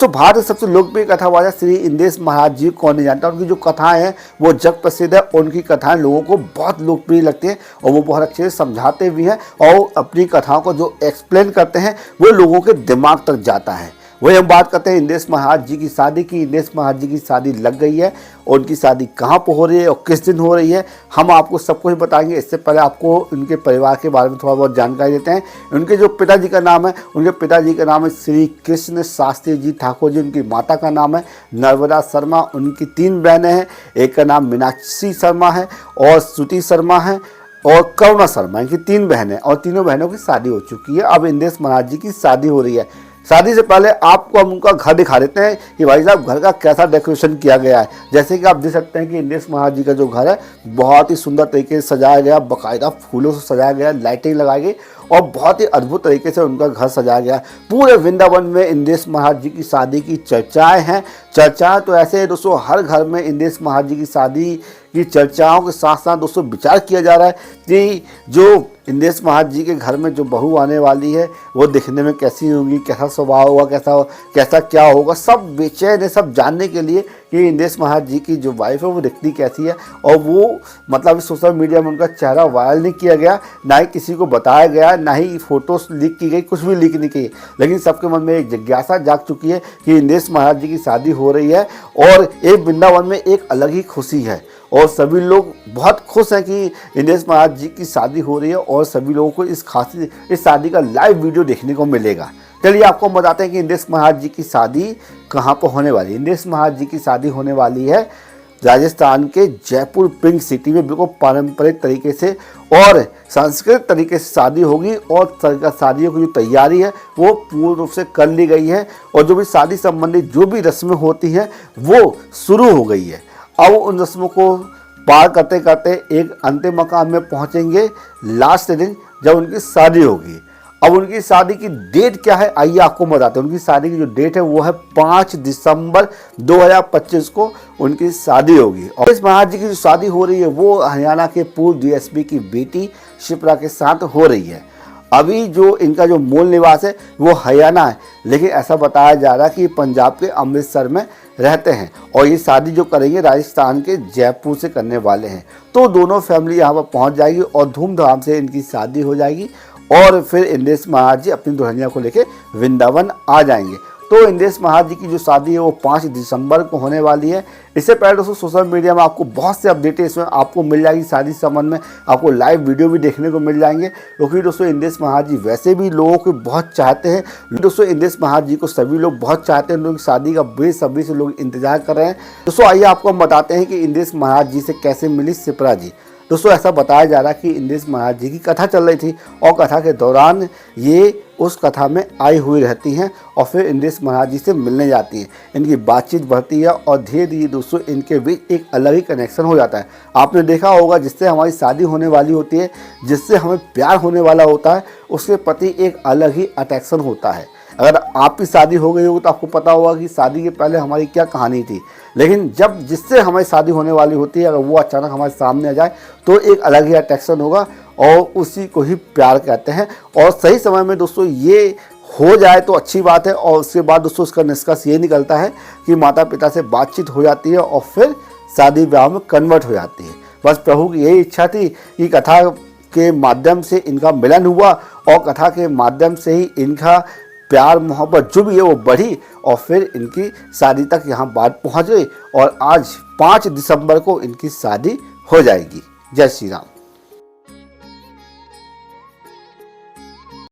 तो भारत के सबसे लोकप्रिय कथावाचक श्री इंदेश महाराज जी कौन नहीं जानता। उनकी जो कथाएं हैं वो जग प्रसिद्ध है। उनकी कथाएं लोगों को बहुत लोकप्रिय लगती हैं और वो बहुत अच्छे से समझाते भी हैं और अपनी कथाओं को जो एक्सप्लेन करते हैं वो लोगों के दिमाग तक जाता है। वही हम बात करते हैं इंदेश महाराज जी की शादी की। इंदेश महाराज जी की शादी लग गई है और उनकी शादी कहाँ पर हो रही है और किस दिन हो रही है हम आपको सब कुछ बताएंगे। इससे पहले आपको उनके परिवार के बारे में थोड़ा बहुत जानकारी देते हैं। उनके जो पिताजी का नाम है, उनके पिताजी का नाम है श्री कृष्ण शास्त्री जी ठाकुर जी। उनकी माता का नाम है नर्मदा शर्मा। उनकी 3 बहनें हैं, एक का नाम मीनाक्षी शर्मा है और श्रुति शर्मा है और करुणा शर्मा। इनकी 3 बहनें और तीनों बहनों की शादी हो चुकी है। अब इंदेश महाराज जी की शादी हो रही है। शादी से पहले आपको हम उनका घर दिखा देते हैं कि भाई साहब घर का कैसा डेकोरेशन किया गया है। जैसे कि आप देख सकते हैं कि इंदेश महाराज जी का जो घर है बहुत ही सुंदर तरीके से सजाया गया, बाकायदा फूलों से सजाया गया, लाइटिंग लगाई गई और बहुत ही अद्भुत तरीके से उनका घर सजाया गया। पूरे वृंदावन में इंदेश महाराज जी की शादी की चर्चाएं हैं। चर्चाएं तो ऐसे है दोस्तों, हर घर में इंदेश महाराज जी की शादी की चर्चाओं के साथ साथ दोस्तों विचार किया जा रहा है कि जो इंदेश महाराज जी के घर में जो बहू आने वाली है वो दिखने में कैसी होगी, कैसा स्वभाव होगा, कैसा क्या होगा। सब बेचैन है सब जानने के लिए कि इंदेश महाराज जी की जो वाइफ है वो दिखती कैसी है। और वो मतलब सोशल मीडिया में उनका चेहरा वायरल नहीं किया गया, ना ही किसी को बताया गया, ना ही फोटोज लीक की गई, कुछ भी लीक नहीं की। लेकिन सबके मन में एक जिज्ञासा जाग चुकी है कि इंदेश महाराज जी की शादी हो रही है और एक वृंदावन में एक अलग ही खुशी है और सभी लोग बहुत खुश हैं कि इंदेश महाराज जी की शादी हो रही है और सभी लोगों को इस शादी का लाइव वीडियो देखने को मिलेगा। चलिए आपको हम बताते हैं कि इंदेश महाराज जी की शादी कहाँ पर होने वाली है। इंदेश महाराज जी की शादी होने वाली है राजस्थान के जयपुर पिंक सिटी में। बिल्कुल पारंपरिक तरीके से और सांस्कृतिक तरीके से शादी होगी और शादियों की जो तैयारी है वो पूर्ण रूप से कर ली गई है और जो भी शादी संबंधित जो भी रस्में होती हैं वो शुरू हो गई है। अब उन रस्मों को पार करते करते एक अंतिम मकाम में पहुंचेंगे लास्ट दिन जब उनकी शादी होगी। अब उनकी शादी की डेट क्या है आइए आपको बताते हैं। उनकी शादी की जो डेट है वो है 5 दिसंबर 2025 को उनकी शादी होगी। और इस महाराज जी की जो शादी हो रही है वो हरियाणा के पूर्व डीएसपी की बेटी शिप्रा के साथ हो रही है। अभी जो इनका जो मूल निवास है वो हरियाणा है, लेकिन ऐसा बताया जा रहा है कि पंजाब के अमृतसर में रहते हैं और ये शादी जो करेंगे राजस्थान के जयपुर से करने वाले हैं। तो दोनों फैमिली यहाँ पर पहुँच जाएगी और धूमधाम से इनकी शादी हो जाएगी और फिर इंदेश महाराज जी अपनी दुल्हनिया को लेकर वृंदावन आ जाएंगे। तो इंदेश महाराज जी की जो शादी है वो 5 दिसंबर को होने वाली है। इससे पहले दोस्तों सोशल मीडिया में आपको बहुत से अपडेटें इसमें आपको मिल जाएगी। शादी संबंध में आपको लाइव वीडियो भी देखने को मिल जाएंगे क्योंकि दोस्तों इंदेश महाराज जी वैसे भी लोगों को बहुत चाहते हैं। दोस्तों इंदेश महाराज जी को सभी लोग बहुत चाहते हैं। उनकी शादी का बेसब्री से लोग इंतजार कर रहे हैं। दोस्तों आइए आपको हम बताते हैं कि इंदेश महाराज जी से कैसे मिली शिप्रा जी। दोस्तों ऐसा बताया जा रहा है कि इंदेश महाराज जी की कथा चल रही थी और कथा के दौरान ये उस कथा में आई हुई रहती हैं और फिर इंदेश महाराज जी से मिलने जाती हैं। इनकी बातचीत बढ़ती है और धीरे धीरे दोस्तों इनके बीच एक अलग ही कनेक्शन हो जाता है। आपने देखा होगा जिससे हमारी शादी होने वाली होती है, जिससे हमें प्यार होने वाला होता है, उसके प्रति एक अलग ही अट्रैक्शन होता है। अगर आपकी शादी हो गई होगी तो आपको पता होगा कि शादी के पहले हमारी क्या कहानी थी, लेकिन जब जिससे हमारी शादी होने वाली होती है अगर वो अचानक हमारे सामने आ जाए तो एक अलग ही अट्रैक्शन होगा और उसी को ही प्यार कहते हैं। और सही समय में दोस्तों ये हो जाए तो अच्छी बात है और उसके बाद दोस्तों उसका निष्कर्ष ये निकलता है कि माता पिता से बातचीत हो जाती है और फिर शादी ब्याह में कन्वर्ट हो जाती है। बस प्रभु की यही इच्छा थी कि कथा के माध्यम से इनका मिलन हुआ और कथा के माध्यम से ही इनका प्यार मोहब्बत जो भी है वो बढ़ी और फिर इनकी शादी तक यहाँ बात पहुँच गई और आज 5 दिसंबर को इनकी शादी हो जाएगी। जय श्री राम।